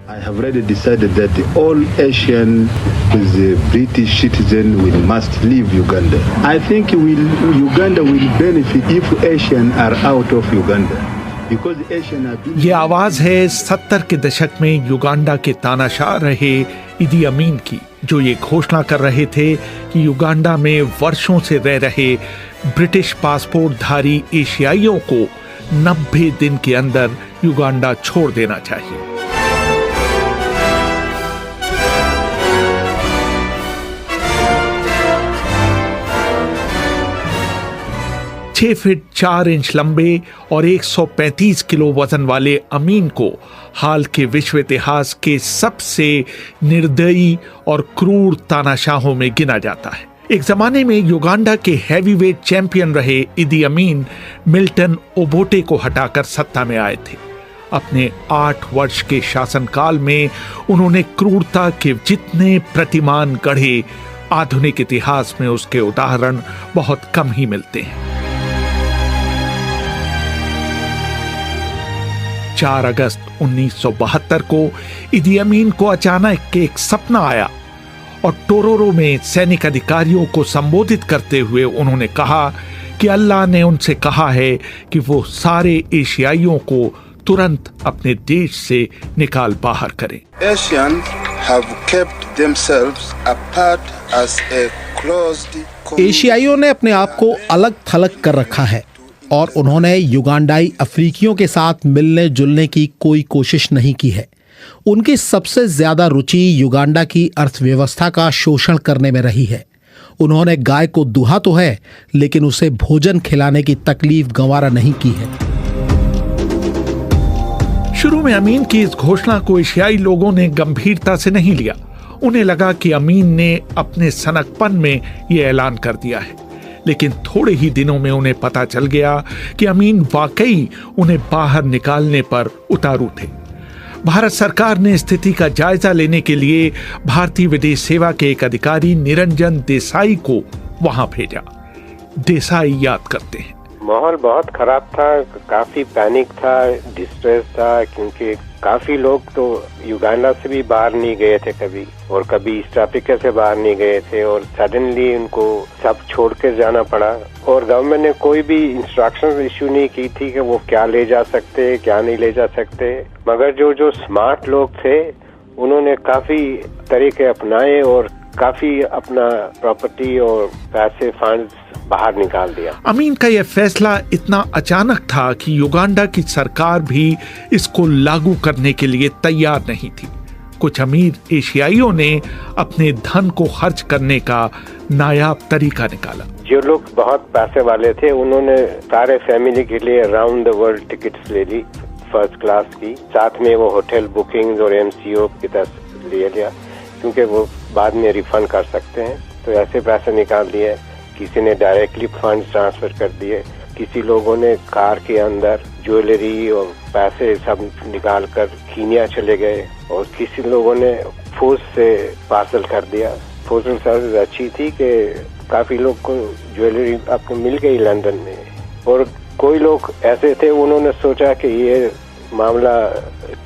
I have already decided that all Asian with the British citizen must leave Uganda. I think Uganda will benefit if Asians are out of Uganda. ये आवाज है 70 के दशक में Uganda के तानाशाह रहे इदी अमीन की, जो ये घोषणा कर रहे थे कि युगांडा में वर्षों से रह रहे ब्रिटिश पासपोर्टधारी एशियाइयों को 90 दिन के अंदर युगांडा छोड़ देना चाहिए। 6 फीट 4 इंच लंबे और 135 किलो वजन वाले अमीन को हाल के विश्व इतिहास के सबसे निर्दयी और क्रूर तानाशाहों में गिना जाता है। एक जमाने में युगांडा के हैवीवेट चैंपियन रहे इदी अमीन मिल्टन ओबोटे को हटाकर सत्ता में आए थे। अपने 8 वर्ष के शासनकाल में उन्होंने क्रूरता के जितने प्रतिमान गढ़े, आधुनिक इतिहास में उसके उदाहरण बहुत कम ही मिलते हैं। 4 अगस्त 1972 को इदी अमीन को अचानक एक सपना आया और टोरोरो में सैनिक अधिकारियों को संबोधित करते हुए उन्होंने कहा कि अल्लाह ने उनसे कहा है कि वो सारे एशियाइयों को तुरंत अपने देश से निकाल बाहर करें। एशियाइयों ने अपने आप को अलग थलग कर रखा है और उन्होंने युगांडाई अफ्रीकियों के साथ मिलने जुलने की कोई कोशिश नहीं की है। उनकी सबसे ज्यादा रुचि युगांडा की अर्थव्यवस्था का शोषण करने में रही है। उन्होंने गाय को दुहा तो है, लेकिन उसे भोजन खिलाने की तकलीफ गंवारा नहीं की है। शुरू में अमीन की इस घोषणा को एशियाई लोगों ने गंभीरता से नहीं लिया। उन्हें लगा कि अमीन ने अपने सनकपन में यह ऐलान कर दिया है, लेकिन थोड़े ही दिनों में उन्हें पता चल गया कि अमीन वाकई उन्हें बाहर निकालने पर उतारू थे। भारत सरकार ने स्थिति का जायजा लेने के लिए भारतीय विदेश सेवा के एक अधिकारी निरंजन देसाई को वहां भेजा। देसाई याद करते हैं, माहौल बहुत खराब था, काफी पैनिक था, डिस्ट्रेस था, क्योंकि काफी लोग तो युगांडा से भी बाहर नहीं गए थे कभी, और कभी ईस्ट अफ्रीका से बाहर नहीं गए थे, और सडनली उनको सब छोड़ के जाना पड़ा। और गवर्नमेंट ने कोई भी इंस्ट्रक्शंस इशू नहीं की थी कि वो क्या ले जा सकते, क्या नहीं ले जा सकते। मगर जो स्मार्ट लोग थे उन्होंने काफी तरीके अपनाए और काफी अपना प्रॉपर्टी और पैसे फंड्स बाहर निकाल दिया। अमीन का यह फैसला इतना अचानक था कि युगांडा की सरकार भी इसको लागू करने के लिए तैयार नहीं थी। कुछ अमीर एशियाइयों ने अपने धन को खर्च करने का नायाब तरीका निकाला। जो लोग बहुत पैसे वाले थे उन्होंने सारे फैमिली के लिए राउंड द वर्ल्ड टिकट्स ले ली, फर्स्ट क्लास की, साथ में वो होटल बुकिंग और MCO की तरफ ले लिया, क्योंकि वो बाद में रिफंड कर सकते हैं। तो ऐसे पैसे निकाल दिए। किसी ने डायरेक्टली फंड ट्रांसफर कर दिए, किसी लोगों ने कार के अंदर ज्वेलरी और पैसे सब निकाल कर कीनिया चले गए, और किसी लोगों ने फौज से पार्सल कर दिया। पोस्टल सर्विस अच्छी थी कि काफी लोग को ज्वेलरी आपको मिल गई लंदन में। और कोई लोग ऐसे थे उन्होंने सोचा कि ये मामला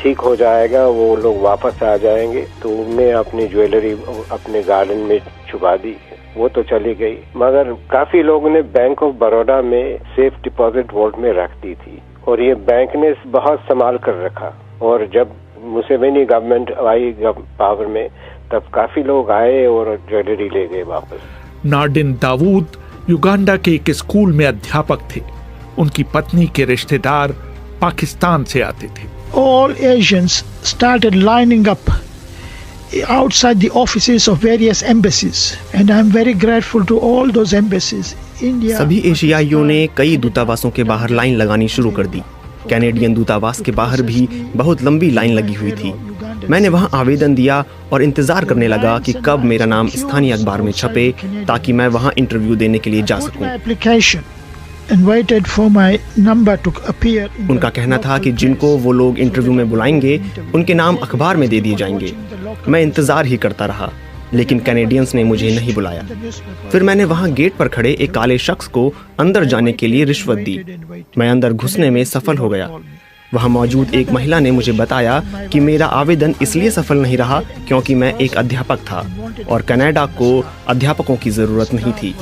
ठीक हो जाएगा, वो लोग वापस आ जाएंगे, तो उनने अपनी ज्वेलरी अपने गार्डन में छुपा दी। वो तो चली गई, मगर काफी लोगों ने बैंक ऑफ बड़ौदा में सेफ डिपॉजिट वॉल्ट में रख दी थी, और ये बैंक ने बहुत संभाल कर रखा। और जब मुसेवेनी गवर्नमेंट आई पावर में, तब काफी लोग आए और ज्वेलरी ले गए वापस। नार्डिन दाऊद युगांडा के एक स्कूल में अध्यापक थे। उनकी पत्नी के रिश्तेदार पाकिस्तान से आते थे। All Asians started lining up outside the offices of various embassies, and I am very grateful to all those embassies. India, सभी एशियाइयों ने कई दूतावासों के बाहर लाइन लगानी शुरू कर दी। कैनेडियन दूतावास के बाहर भी बहुत लंबी लाइन लगी हुई थी। मैंने वहां आवेदन दिया और इंतजार करने लगा कि कब मेरा नाम स्थानीय अखबार में छपे, ताकि मैं वहां इंटरव्यू देने के लिए जा सकूं। उनका कहना था कि जिनको वो लोग इंटरव्यू में बुलाएंगे उनके नाम अखबार में दे दिए जाएंगे। मैं इंतजार ही करता रहा, लेकिन कैनेडियंस ने मुझे नहीं बुलाया। फिर मैंने वहां गेट पर खड़े एक काले शख्स को अंदर जाने के लिए रिश्वत दी। मैं अंदर घुसने में सफल हो गया। वहाँ मौजूद एक महिला ने मुझे बताया कि मेरा आवेदन इसलिए सफल नहीं रहा क्योंकि मैं एक अध्यापक था और कनाडा को अध्यापकों की ज़रूरत नहीं थी।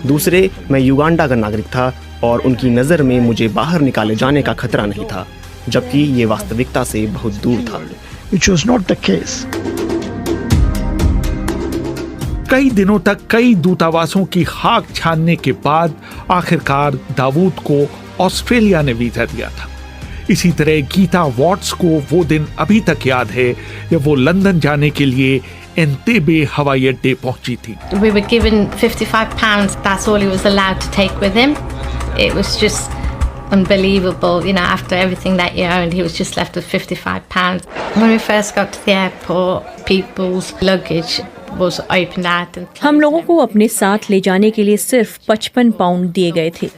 दूसरे, मैं युगांडा का नागरिक था और उनकी नज़र में मुझे बाहर निकाले जाने का खतरा नहीं था, जबकि ये वास्तविकता से बहुत दूर था। Which was not the case. कई दिनों तक कई दूतावासों की खाक छानने के बाद आखिरकार दाऊद को ऑस्ट्रेलिया ने वीजा दिया था। इसी तरह गीता वॉट्स को वो दिन अभी तक याद है जब वो लंदन जाने के लिए एंटेबे हवाई अड्डे पहुंची थी। We were given £55. That's all he was allowed to take with him. It was just unbelievable, you know, after everything that he owned, he was just left with £55. When we first got to the airport, people's luggage was opened out. हम लोगों को अपने साथ ले जाने के लिए सिर्फ 55 पाउंड दिए गए थे।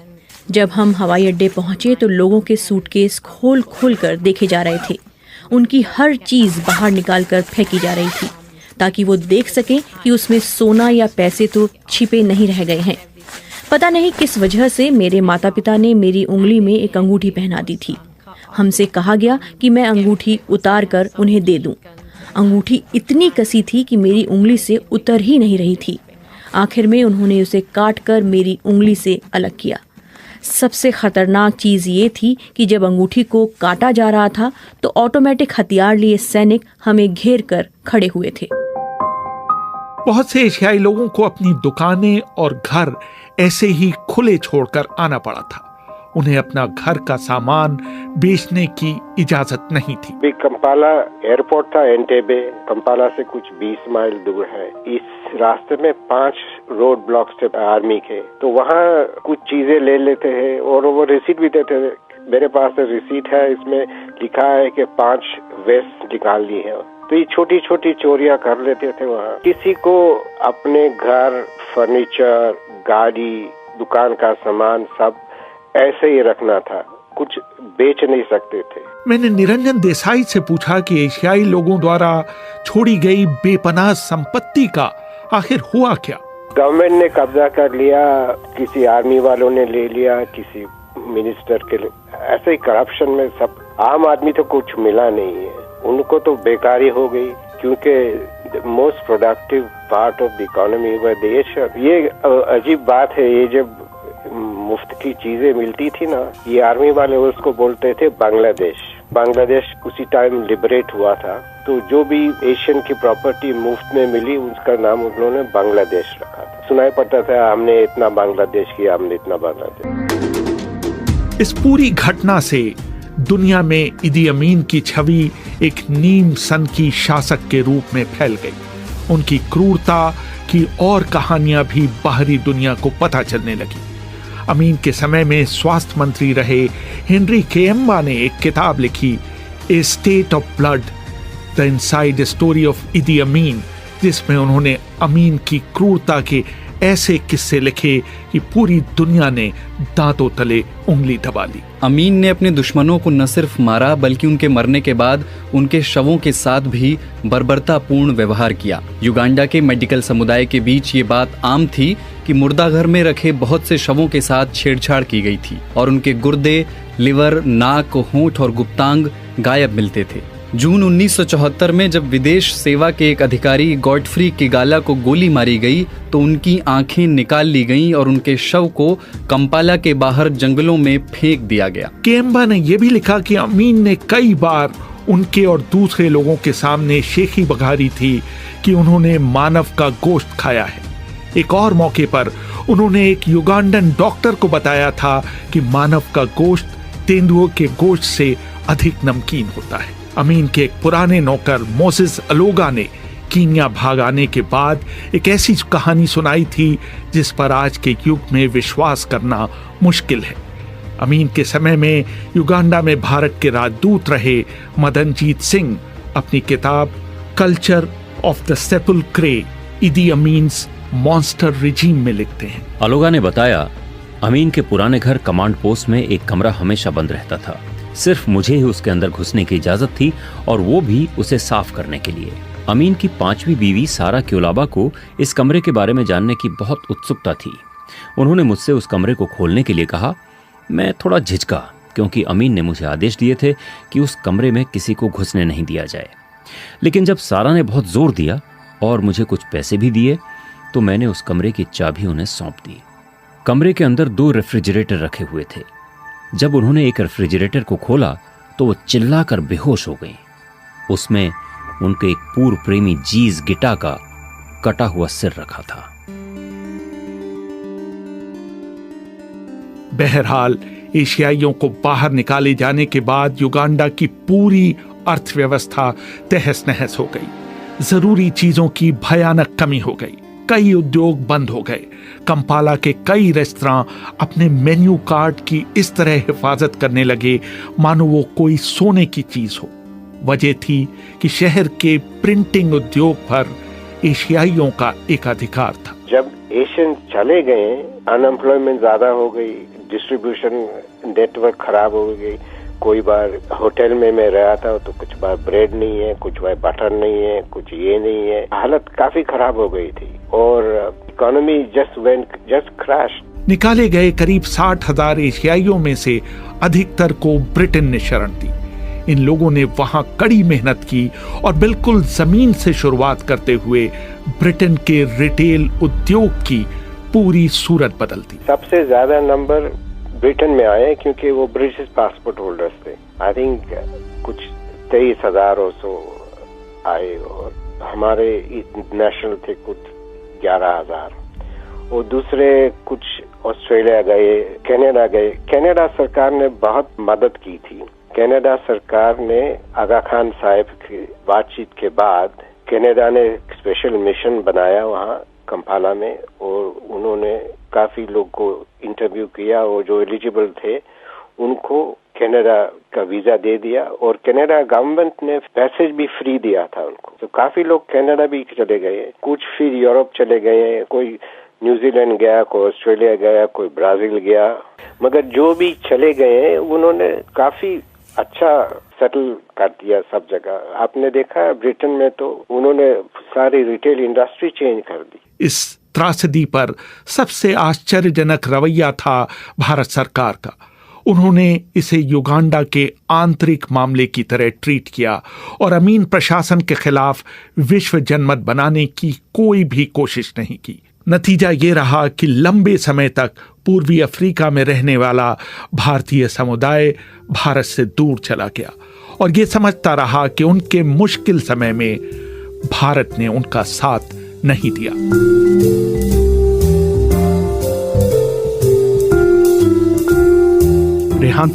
जब हम हवाई अड्डे पहुंचे तो लोगों के सूटकेस खोल खोल कर देखे जा रहे थे। उनकी हर चीज बाहर निकाल कर फेंकी जा रही थी ताकि वो देख सकें कि उसमें सोना या पैसे तो छिपे नहीं रह गए हैं। पता नहीं किस वजह से मेरे माता पिता ने मेरी उंगली में एक अंगूठी पहना दी थी। हमसे कहा गया कि मैं अंगूठी उतार कर उन्हें दे दूं। अंगूठी इतनी कसी थी कि मेरी उंगली से उतर ही नहीं रही थी। आखिर में उन्होंने उसे काट कर मेरी उंगली से अलग किया। सबसे खतरनाक चीज ये थी कि जब अंगूठी को काटा जा रहा था तो ऑटोमेटिक हथियार लिए सैनिक हमें घेर कर खड़े हुए थे। बहुत से एशियाई लोगों को अपनी दुकानें और घर ऐसे ही खुले छोड़कर आना पड़ा था। उन्हें अपना घर का सामान बेचने की इजाजत नहीं थी। कंपाला एयरपोर्ट था, एंटेबे कंपाला से कुछ 20 माइल दूर है। इस रास्ते में 5 रोड ब्लॉक्स थे आर्मी के, तो वहाँ कुछ चीजें ले लेते हैं और वो रिसीट भी देते थे। मेरे पास रिसीट है, इसमें लिखा है कि 5 वेस्ट निकाल ली है। तो ये छोटी छोटी चोरियां कर लेते थे वहाँ। किसी को अपने घर, फर्नीचर, गाड़ी, दुकान का सामान सब ऐसे ही रखना था, कुछ बेच नहीं सकते थे। मैंने निरंजन देसाई से पूछा कि एशियाई लोगों द्वारा छोड़ी गई बेपनाह संपत्ति का आखिर हुआ क्या। गवर्नमेंट ने कब्जा कर लिया, किसी आर्मी वालों ने ले लिया, किसी मिनिस्टर के, ऐसे ही करप्शन में सब। आम आदमी तो कुछ मिला नहीं है, उनको तो बेकारी हो गई, क्योंकि most productive part of the economy व देश। ये अजीब बात है, ये जब मुफ्त की चीजें मिलती थी ना, ये आर्मी वाले उसको बोलते थे बांग्लादेश। बांग्लादेश उसी टाइम लिबरेट हुआ था, तो जो भी एशियन की प्रॉपर्टी मुफ्त में मिली उसका नाम उन्होंने बांग्लादेश रखा था। सुनाई पड़ता था हमने इतना बांग्लादेश किया, हमने इतना बांग्लादेश। इस पूरी घटना से दुनिया में इदी अमीन की छवि एक नीम सन की शासक के रूप में फैल गई। उनकी क्रूरता की और कहानियां भी बाहरी दुनिया को पता चलने लगी। अमीन के समय में स्वास्थ्य मंत्री रहे हेनरी केएम्बा ने एक किताब लिखी, a state of blood, the inside story of Idi Amin, जिसमें उन्होंने अमीन की क्रूरता के ऐसे किस्से लिखे कि पूरी दुनिया ने दांतों तले उंगली दबा ली। अमीन ने अपने दुश्मनों को न सिर्फ मारा बल्कि उनके मरने के बाद उनके शवों के साथ भी बर्बरतापूर्ण व्यवहार किया। युगांडा के मेडिकल समुदाय के बीच ये बात आम थी कि मुर्दाघर में रखे बहुत से शवों के साथ छेड़छाड़ की गई थी और उनके गुर्दे, लिवर, नाक, होंठ और गुप्तांग गायब मिलते थे। जून 1974 में जब विदेश सेवा के एक अधिकारी गॉडफ्री किगाला को गोली मारी गई तो उनकी आंखें निकाल ली गईं और उनके शव को कंपाला के बाहर जंगलों में फेंक दिया गया। केम्बा ने यह भी लिखा कि अमीन ने कई बार उनके और दूसरे लोगों के सामने शेखी बघारी थी कि उन्होंने मानव का गोश्त खाया है। एक और मौके पर उन्होंने एक युगांडन डॉक्टर को बताया था कि मानव का गोश्त तेंदुओं के गोश्त से अधिक नमकीन होता है। अमीन के एक पुराने नौकर मोसेस अलोगा ने कीनिया भाग आने के बाद एक ऐसी कहानी सुनाई थी जिस पर आज के युग में विश्वास करना मुश्किल है। अमीन के समय में युगांडा में भारत के राजदूत रहे मदनजीत सिंह अपनी किताब culture of the sepulchre, Idi Amin's monster regime में लिखते हैं। अलोगा ने बताया, अमीन के पुराने घर कमांड पोस्ट में एक कमरा हमेशा बंद रहता था। सिर्फ मुझे ही उसके अंदर घुसने की इजाजत थी और वो भी उसे साफ करने के लिए। अमीन की 5वीं बीवी सारा क्योलाबा को इस कमरे के बारे में जानने की बहुत उत्सुकता थी। उन्होंने मुझसे उस कमरे को खोलने के लिए कहा। मैं थोड़ा झिझका, क्योंकि अमीन ने मुझे आदेश दिए थे कि उस कमरे में किसी को घुसने नहीं दिया जाए। लेकिन जब सारा ने बहुत जोर दिया और मुझे कुछ पैसे भी दिए तो मैंने उस कमरे की चाबी उन्हें सौंप दी। कमरे के अंदर 2 रेफ्रिजरेटर रखे हुए थे। जब उन्होंने एक रेफ्रिजरेटर को खोला तो वो चिल्लाकर बेहोश हो गई। उसमें उनके एक पूर्व प्रेमी जीज गिटा का कटा हुआ सिर रखा था। बहरहाल एशियाइयों को बाहर निकाले जाने के बाद युगांडा की पूरी अर्थव्यवस्था तहस नहस हो गई। जरूरी चीजों की भयानक कमी हो गई। कई उद्योग बंद हो गए। कंपाला के कई रेस्तरां अपने मेन्यू कार्ड की इस तरह हिफाजत करने लगे मानो वो कोई सोने की चीज हो। वजह थी कि शहर के प्रिंटिंग उद्योग पर एशियाइयों का एकाधिकार था। जब एशियन चले गए, अनएम्प्लॉयमेंट ज्यादा हो गई, डिस्ट्रीब्यूशन नेटवर्क खराब हो गई। कोई बार होटल में मैं रहा था तो कुछ बार ब्रेड नहीं है, कुछ बार बटर नहीं है, कुछ ये नहीं है। हालत काफी खराब हो गई थी और इकोनॉमी जस्ट क्रैश। निकाले गए करीब 60,000 एशियाइयों में से अधिकतर को ब्रिटेन ने शरण दी। इन लोगों ने वहां कड़ी मेहनत की और बिल्कुल जमीन से शुरुआत करते हुए ब्रिटेन के रिटेल उद्योग की पूरी सूरत बदल दी। सबसे ज्यादा नंबर ब्रिटेन में आए क्योंकि वो ब्रिटिश पासपोर्ट होल्डर्स थे। आई थिंक कुछ 23,000 और सो आए और हमारे नेशनल थे कुछ 11,000 और दूसरे कुछ ऑस्ट्रेलिया गए, कनाडा गए। कनाडा सरकार ने बहुत मदद की थी। कनाडा सरकार ने आगा खान साहब की बातचीत के बाद कनाडा ने स्पेशल मिशन बनाया वहाँ कंपाला में और उन्होंने काफी लोग को इंटरव्यू किया और जो एलिजिबल थे उनको कनाडा का वीजा दे दिया और कनाडा गवर्नमेंट ने पैसेज भी फ्री दिया था उनको। तो काफी लोग कनाडा भी चले गए, कुछ फिर यूरोप चले गए, कोई न्यूजीलैंड गया, कोई ऑस्ट्रेलिया गया, कोई ब्राजील गया। मगर जो भी चले गए उन्होंने काफी अच्छा सेटल कर दिया सब जगह। आपने देखा ब्रिटेन में तो उन्होंने सारी रिटेल इंडस्ट्री चेंज कर दी। इस त्रासदी पर सबसे आश्चर्यजनक रवैया था भारत सरकार का। उन्होंने इसे युगांडा के आंतरिक मामले की तरह ट्रीट किया और अमीन प्रशासन के खिलाफ विश्व जनमत बनाने की कोई भी कोशिश नहीं की। नतीजा ये रहा कि लंबे समय तक पूर्वी अफ्रीका में रहने वाला भारतीय समुदाय भारत से दूर चला गया और ये समझता रहा कि उनके मुश्किल समय में भारत ने उनका साथ नहीं दिया। रेहान